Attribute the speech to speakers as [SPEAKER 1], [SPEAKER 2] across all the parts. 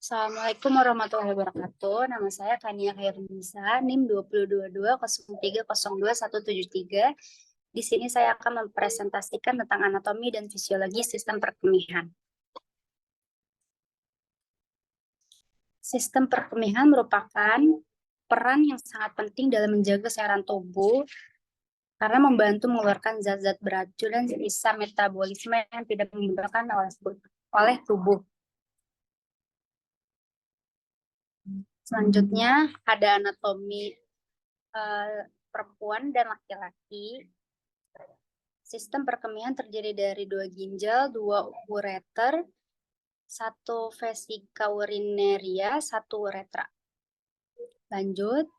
[SPEAKER 1] Assalamualaikum warahmatullahi wabarakatuh. Nama saya Kania Khairunisa, NIM 202203021173. Di sini saya akan mempresentasikan tentang anatomi dan fisiologi sistem perkemihan. Sistem perkemihan merupakan peran yang sangat penting dalam menjaga kesehatan tubuh karena membantu mengeluarkan zat-zat beracun dan sisa metabolisme yang tidak dibutuhkan oleh tubuh. Selanjutnya ada anatomi perempuan dan laki-laki. Sistem perkemihan terdiri dari 2 ginjal, 2 ureter, 1 vesika urinaria, 1 uretra. Lanjut.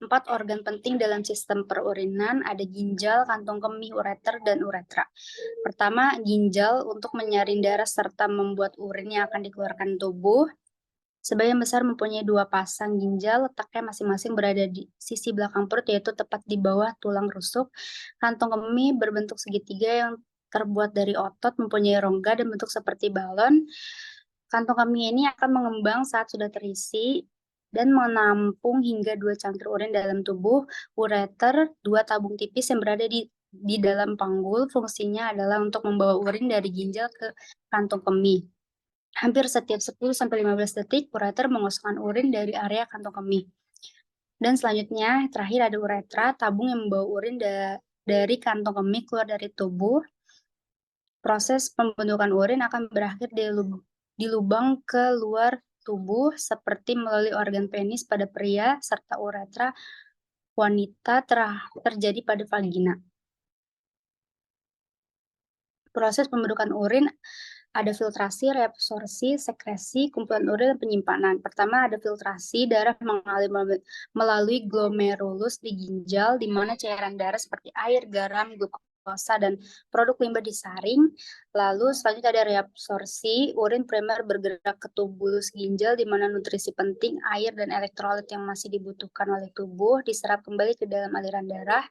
[SPEAKER 1] 4 organ penting dalam sistem perurinan ada ginjal, kantung kemih, ureter, dan uretra. Pertama, ginjal untuk menyaring darah serta membuat urin yang akan dikeluarkan tubuh. Sebagian besar mempunyai 2 pasang ginjal, letaknya masing-masing berada di sisi belakang perut, yaitu tepat di bawah tulang rusuk. Kantong kemih berbentuk segitiga yang terbuat dari otot, mempunyai rongga dan bentuk seperti balon. Kantong kemih ini akan mengembang saat sudah terisi dan menampung hingga 2 cangkir urin dalam tubuh. Ureter, 2 tabung tipis yang berada di dalam panggul, fungsinya adalah untuk membawa urin dari ginjal ke kantong kemih. Hampir setiap 10-15 detik, ureter mengosongkan urin dari area kantong kemih. Dan selanjutnya, terakhir ada uretra, tabung yang membawa urin dari kantong kemih keluar dari tubuh. Proses pembentukan urin akan berakhir di lubang ke luar tubuh, seperti melalui organ penis pada pria, serta uretra wanita terjadi pada vagina. Proses pembentukan urin ada filtrasi, reabsorpsi, sekresi, kumpulan urin, dan penyimpanan. Pertama ada filtrasi, darah mengalir melalui glomerulus di ginjal, di mana cairan darah seperti air, garam, glukosa, dan produk limbah disaring. Lalu selanjutnya ada reabsorpsi, urin primer bergerak ke tubulus ginjal, di mana nutrisi penting, air, dan elektrolit yang masih dibutuhkan oleh tubuh diserap kembali ke dalam aliran darah.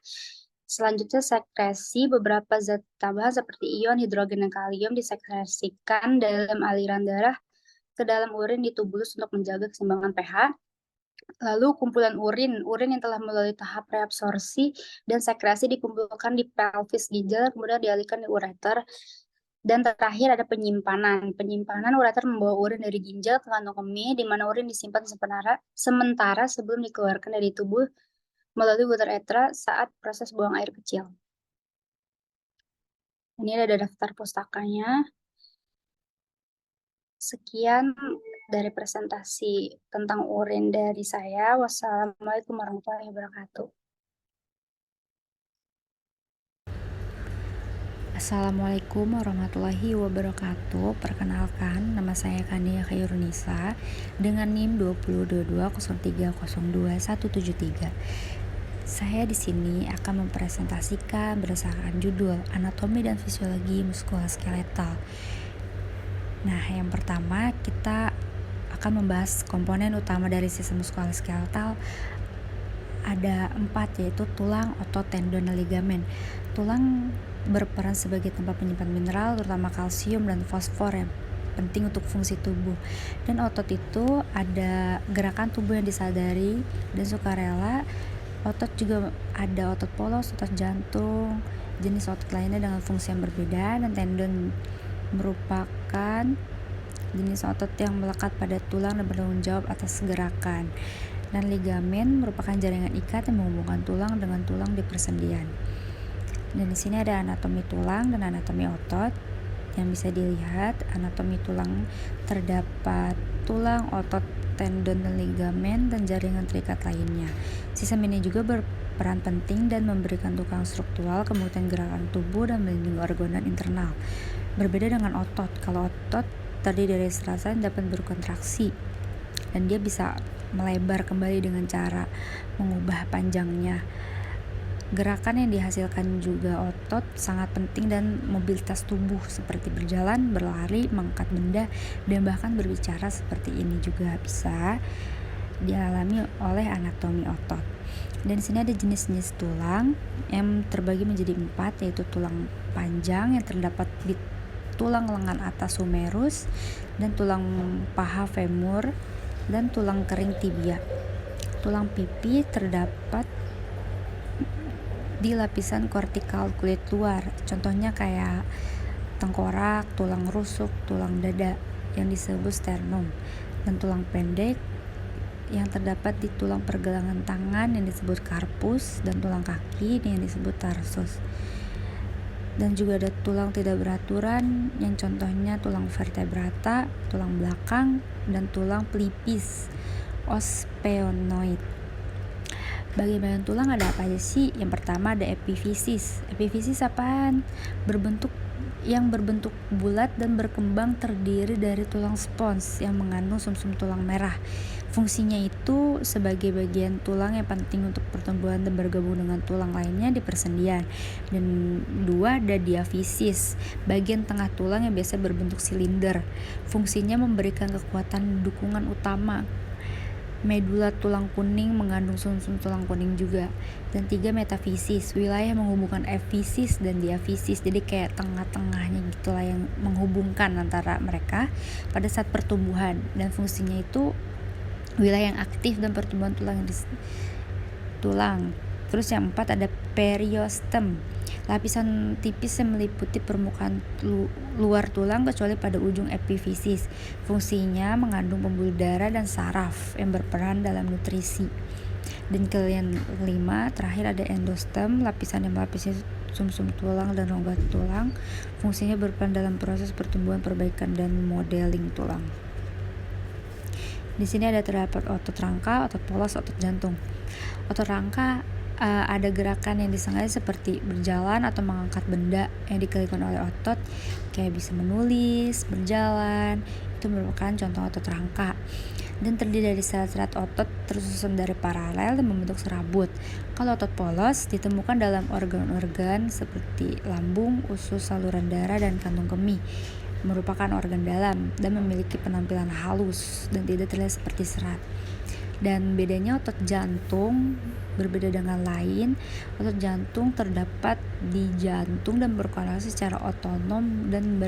[SPEAKER 1] Selanjutnya sekresi, beberapa zat tambahan seperti ion, hidrogen, dan kalium disekresikan dalam aliran darah ke dalam urin di tubulus untuk menjaga keseimbangan pH. Lalu kumpulan urin yang telah melalui tahap reabsorpsi dan sekresi dikumpulkan di pelvis ginjal, kemudian dialihkan di ureter. Dan terakhir ada penyimpanan. Penyimpanan ureter membawa urin dari ginjal ke kantong kemih, di mana urin disimpan sementara sebelum dikeluarkan dari tubuh melalui uretra saat proses buang air kecil. Ini ada daftar pustakanya. Sekian dari presentasi tentang urin dari saya. Wassalamualaikum warahmatullahi wabarakatuh.
[SPEAKER 2] Assalamualaikum warahmatullahi wabarakatuh. Perkenalkan, nama saya Kania Khairunisa dengan NIM 202203021173. Saya di sini akan mempresentasikan berdasarkan judul Anatomi dan Fisiologi Muskuloskeletal. Nah, yang pertama kita akan membahas komponen utama dari sistem muskuloskeletal. Ada 4, yaitu tulang, otot, tendon, dan ligamen. Tulang berperan sebagai tempat penyimpan mineral, terutama kalsium dan fosfor yang penting untuk fungsi tubuh. Dan otot itu ada gerakan tubuh yang disadari dan sukarela. Otot juga ada otot polos, otot jantung, jenis otot lainnya dengan fungsi yang berbeda. Dan tendon merupakan jenis otot yang melekat pada tulang dan bertanggung jawab atas gerakan. Dan ligamen merupakan jaringan ikat yang menghubungkan tulang dengan tulang di persendian. Dan di sini ada anatomi tulang dan anatomi otot. Yang bisa dilihat, anatomi tulang terdapat tulang, otot, tendon, dan ligamen, dan jaringan terikat lainnya. Sistem ini juga berperan penting dan memberikan tukang struktural, kemudian gerakan tubuh, dan melindungi organ internal. Berbeda dengan otot, kalau otot terdiri dari serasa yang dapat berkontraksi, dan dia bisa melebar kembali dengan cara mengubah panjangnya. Gerakan yang dihasilkan juga otot sangat penting dan mobilitas tubuh seperti berjalan, berlari, mengangkat benda, dan bahkan berbicara seperti ini juga bisa dialami oleh anatomi otot. Dan di sini ada jenis-jenis tulang yang terbagi menjadi 4, yaitu tulang panjang yang terdapat di tulang lengan atas humerus, dan tulang paha femur, dan tulang kering tibia. Tulang pipi terdapat di lapisan kortikal kulit luar, contohnya kayak tengkorak, tulang rusuk, tulang dada yang disebut sternum, dan tulang pendek yang terdapat di tulang pergelangan tangan yang disebut carpus, dan tulang kaki yang disebut tarsus. Dan juga ada tulang tidak beraturan yang contohnya tulang vertebrata, tulang belakang, dan tulang pelipis ospheonoid. Bagian tulang ada apa aja sih? Yang pertama ada epifisis. Epifisis apaan? Yang berbentuk bulat dan berkembang, terdiri dari tulang spons yang mengandung sumsum tulang merah. Fungsinya itu sebagai bagian tulang yang penting untuk pertumbuhan dan bergabung dengan tulang lainnya di persendian. Dan dua, ada diafisis, bagian tengah tulang yang biasa berbentuk silinder. Fungsinya memberikan kekuatan dukungan utama. Medula tulang kuning mengandung sumsum tulang kuning juga. Dan tiga, metafisis, wilayah menghubungkan efisis dan diafisis, jadi kayak tengah-tengahnya gitulah yang menghubungkan antara mereka pada saat pertumbuhan. Dan fungsinya itu wilayah yang aktif dan pertumbuhan tulang. Terus yang 4 ada periostem, lapisan tipis yang meliputi permukaan luar tulang kecuali pada ujung epifisis. Fungsinya mengandung pembuluh darah dan saraf yang berperan dalam nutrisi. Dan yang 5 terakhir ada endostem, lapisan yang melapisi sumsum tulang dan rongga tulang. Fungsinya berperan dalam proses pertumbuhan, perbaikan, dan modeling tulang. Di sini ada terdapat otot rangka, otot polos, otot jantung. Otot rangka ada gerakan yang disengaja seperti berjalan atau mengangkat benda yang dikelilingi oleh otot, kayak bisa menulis, berjalan. Itu merupakan contoh otot rangka. Dan terdiri dari serat-serat otot tersusun dari paralel dan membentuk serabut. Kalau otot polos ditemukan dalam organ-organ seperti lambung, usus, saluran darah, dan kantung kemih. Merupakan organ dalam dan memiliki penampilan halus dan tidak terlihat seperti serat. Dan bedanya otot jantung berbeda dengan lain. Otot jantung terdapat di jantung dan berkontraksi secara otonom dan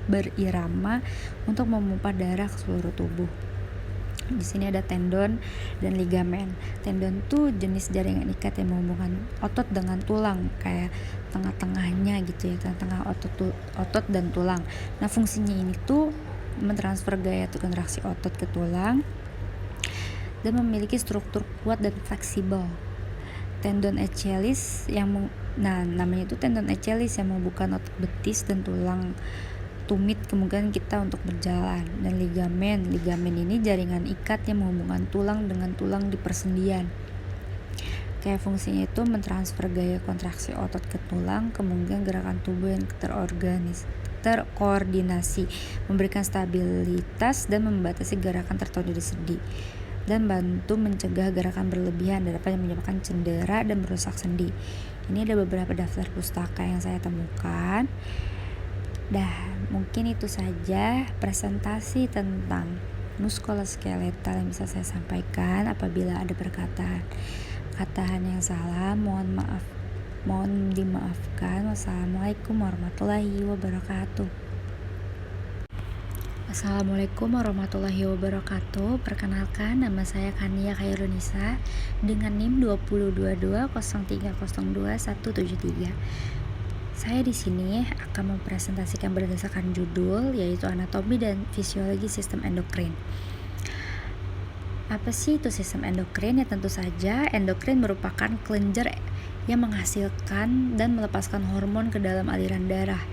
[SPEAKER 2] berirama untuk memompa darah ke seluruh tubuh. Di sini ada tendon dan ligamen. Tendon tuh jenis jaringan ikat yang menghubungkan otot dengan tulang, kayak tengah-tengahnya gitu ya, tengah-tengah otot dan tulang. Nah, fungsinya ini tuh mentransfer gaya kontraksi otot ke tulang dan memiliki struktur kuat dan fleksibel. Tendon Achilles namanya itu tendon Achilles yang menghubungkan otot betis dan tulang tumit kemungkinan kita untuk berjalan. Dan ligamen ini jaringan ikat yang menghubungkan tulang dengan tulang di persendian. Kayak fungsinya itu mentransfer gaya kontraksi otot ke tulang, kemungkinan gerakan tubuh yang terkoordinasi, memberikan stabilitas dan membatasi gerakan tertentu di sendi, dan bantu mencegah gerakan berlebihan dan dapat menyebabkan cedera dan merusak sendi. Ini ada beberapa daftar pustaka yang saya temukan. Mungkin itu saja presentasi tentang muskuloskeletal yang bisa saya sampaikan. Apabila ada perkataan yang salah, mohon dimaafkan. Wassalamualaikum warahmatullahi wabarakatuh. Assalamualaikum warahmatullahi wabarakatuh. Perkenalkan, nama saya Kania Khairunisa dengan NIM 202203021173. Saya di sini akan mempresentasikan berdasarkan judul, yaitu anatomi dan fisiologi sistem endokrin. Apa sih itu sistem endokrin? Ya tentu saja endokrin merupakan kelenjar yang menghasilkan dan melepaskan hormon ke dalam aliran darah.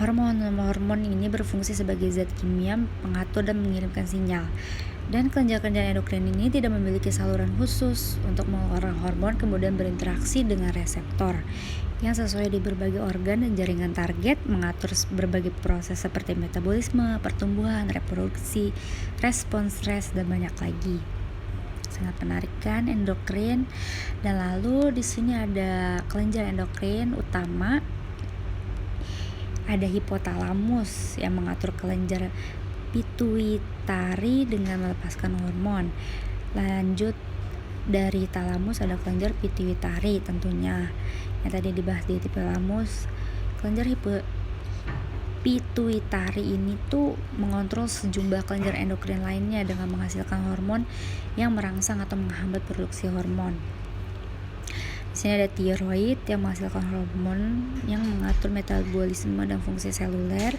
[SPEAKER 2] Hormon ini berfungsi sebagai zat kimia pengatur dan mengirimkan sinyal. Dan kelenjar-kelenjar endokrin ini tidak memiliki saluran khusus untuk mengeluarkan hormon, kemudian berinteraksi dengan reseptor yang sesuai di berbagai organ dan jaringan target, mengatur berbagai proses seperti metabolisme, pertumbuhan, reproduksi, respons stres, dan banyak lagi. Sangat menarik kan endokrin. Dan lalu di sini ada kelenjar endokrin utama. Ada hipotalamus yang mengatur kelenjar pituitari dengan melepaskan hormon. Lanjut dari talamus ada kelenjar pituitari tentunya yang tadi dibahas di hipotalamus. Kelenjar pituitari ini tuh mengontrol sejumlah kelenjar endokrin lainnya dengan menghasilkan hormon yang merangsang atau menghambat produksi hormon. Di sini ada tiroid yang menghasilkan hormon yang mengatur metabolisme dan fungsi seluler,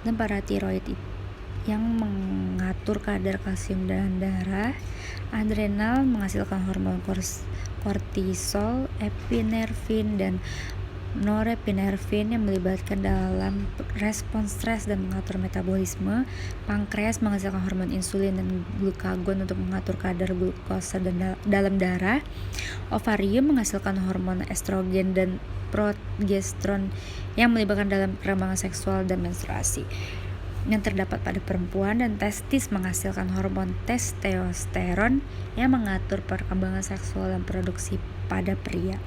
[SPEAKER 2] dan paratiroid yang mengatur kadar kalsium dalam darah. Adrenal menghasilkan hormon kortisol, epinefrin, dan norepinefrin yang melibatkan dalam respon stres dan mengatur metabolisme. Pankreas menghasilkan hormon insulin dan glukagon untuk mengatur kadar glukosa dalam darah. Ovarium menghasilkan hormon estrogen dan progesteron yang melibatkan dalam perkembangan seksual dan menstruasi yang terdapat pada perempuan, dan testis menghasilkan hormon testosteron yang mengatur perkembangan seksual dan produksi pada pria.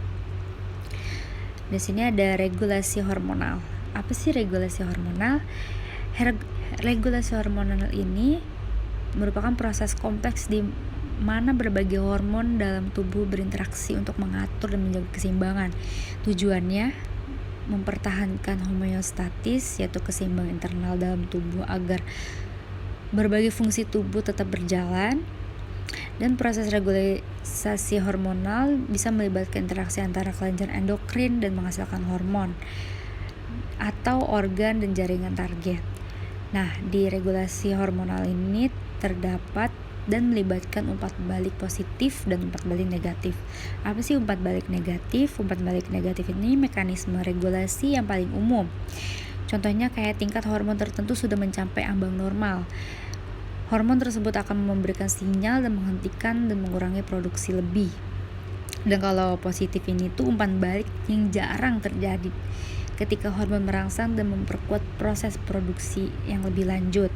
[SPEAKER 2] Di sini ada regulasi hormonal. Apa sih regulasi hormonal? Regulasi hormonal ini merupakan proses kompleks di mana berbagai hormon dalam tubuh berinteraksi untuk mengatur dan menjaga keseimbangan. Tujuannya mempertahankan homeostatis, yaitu keseimbangan internal dalam tubuh agar berbagai fungsi tubuh tetap berjalan. Dan proses regulasi hormonal bisa melibatkan interaksi antara kelenjar endokrin dan menghasilkan hormon atau organ dan jaringan target. Nah, di regulasi hormonal ini terdapat dan melibatkan umpat balik positif dan umpat balik negatif. Apa sih umpat balik negatif? Umpat balik negatif ini mekanisme regulasi yang paling umum. Contohnya kayak tingkat hormon tertentu sudah mencapai ambang normal. Hormon tersebut akan memberikan sinyal dan menghentikan dan mengurangi produksi lebih. Dan kalau positif ini tuh umpan balik yang jarang terjadi ketika hormon merangsang dan memperkuat proses produksi yang lebih lanjut.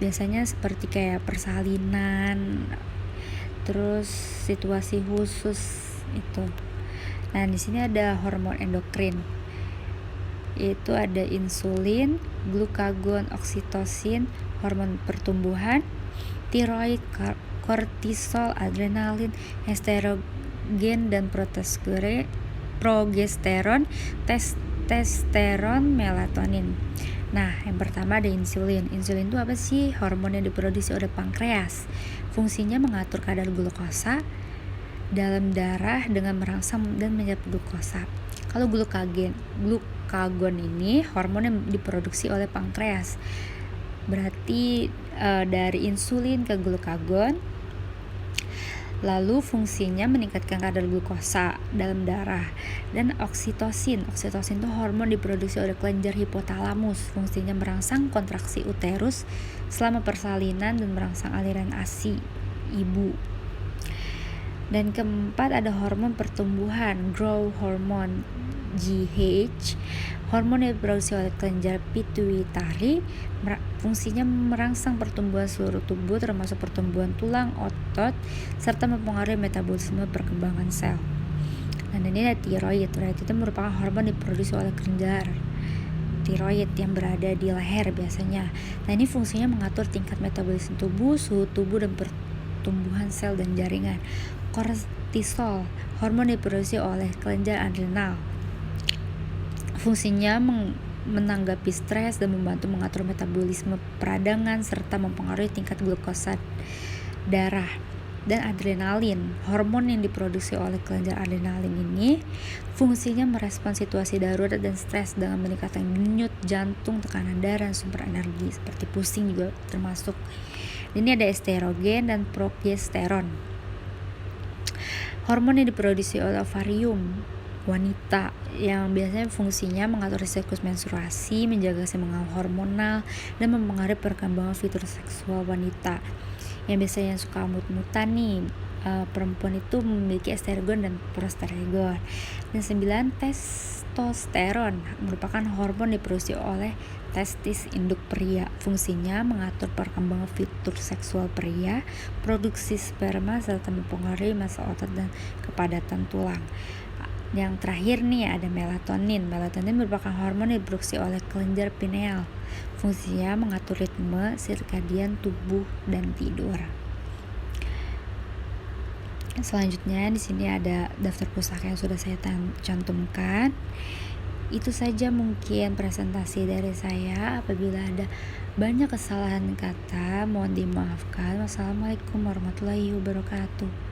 [SPEAKER 2] Biasanya seperti kayak persalinan, terus situasi khusus itu. Nah, di sini ada hormon endokrin. Itu ada insulin, glukagon, oksitosin, hormon pertumbuhan, tiroid, kortisol, adrenalin, estrogen dan progesteron, testosteron, melatonin. Nah, yang pertama ada insulin. Insulin itu apa sih? Hormon yang diproduksi oleh pankreas. Fungsinya mengatur kadar glukosa dalam darah dengan merangsang dan menyerap glukosa. Kalau glukagon ini hormon yang diproduksi oleh pankreas. Berarti dari insulin ke glukagon. Lalu fungsinya meningkatkan kadar glukosa dalam darah. Dan oksitosin itu hormon diproduksi oleh kelenjar hipotalamus. Fungsinya merangsang kontraksi uterus selama persalinan dan merangsang aliran ASI ibu. Dan keempat ada hormon pertumbuhan, growth hormone, GH. Hormon yang diproduksi oleh kelenjar pituitari, fungsinya merangsang pertumbuhan seluruh tubuh termasuk pertumbuhan tulang, otot, serta mempengaruhi metabolisme perkembangan sel. Dan ini ada tiroid. Tiroid itu merupakan hormon diproduksi oleh kelenjar tiroid yang berada di leher biasanya. Nah, ini fungsinya mengatur tingkat metabolisme tubuh, suhu tubuh, dan pertumbuhan sel dan jaringan. Kortisol, hormon diproduksi oleh kelenjar adrenal. Fungsinya menanggapi stres dan membantu mengatur metabolisme peradangan serta mempengaruhi tingkat glukosa darah. Dan adrenalin, hormon yang diproduksi oleh kelenjar adrenalin ini fungsinya merespon situasi darurat dan stres dengan meningkatkan denyut jantung, tekanan darah, dan sumber energi seperti pusing juga termasuk. Ini ada estrogen dan progesteron. Hormon yang diproduksi oleh ovarium wanita yang biasanya fungsinya mengatur siklus menstruasi, menjaga keseimbangan hormonal, dan mempengaruhi perkembangan fitur seksual wanita. Yang biasanya suka mut-mutan nih, perempuan itu memiliki estrogen dan progesteron. Dan 9, testosteron merupakan hormon diproduksi oleh testis induk pria. Fungsinya mengatur perkembangan fitur seksual pria, produksi sperma, serta mempengaruhi massa otot dan kepadatan tulang. Yang terakhir nih ada melatonin. Melatonin merupakan hormon yang diproduksi oleh kelenjar pineal. Fungsinya mengatur ritme sirkadian tubuh dan tidur. Selanjutnya di sini ada daftar pustaka yang sudah saya cantumkan. Itu saja mungkin presentasi dari saya. Apabila ada banyak kesalahan kata, mohon dimaafkan. Wassalamualaikum warahmatullahi wabarakatuh.